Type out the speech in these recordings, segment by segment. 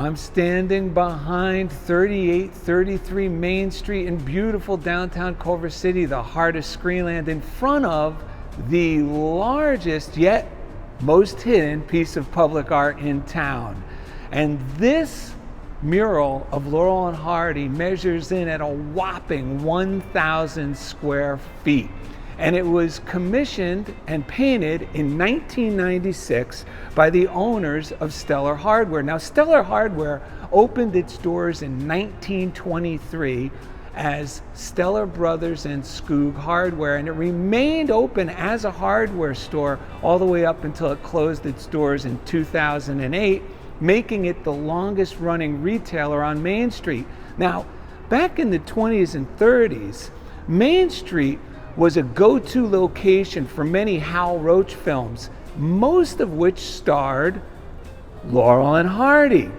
I'm standing behind 3833 Main Street in beautiful downtown Culver City, the heart of Screenland, in front of the largest yet most hidden piece of public art in town. And this mural of Laurel and Hardy measures in at a whopping 1,000 square feet. And it was commissioned and painted in 1996 by the owners of Stellar Hardware. Now, Stellar Hardware opened its doors in 1923 as Stellar Brothers and Skoog Hardware, and it remained open as a hardware store all the way up until it closed its doors in 2008, making it the longest running retailer on Main Street. Now, back in the 20s and 30s, Main Street was a go-to location for many Hal Roach films, most of which starred Laurel and Hardy.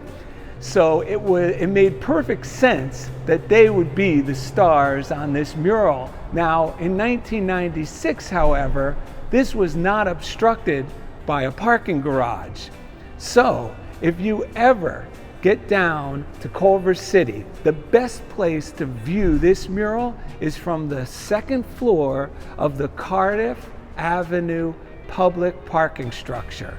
So it made perfect sense that they would be the stars on this mural. Now, in 1996, however, this was not obstructed by a parking garage. So, if you ever get down to Culver City, the best place to view this mural is from the second floor of the Cardiff Avenue public parking structure.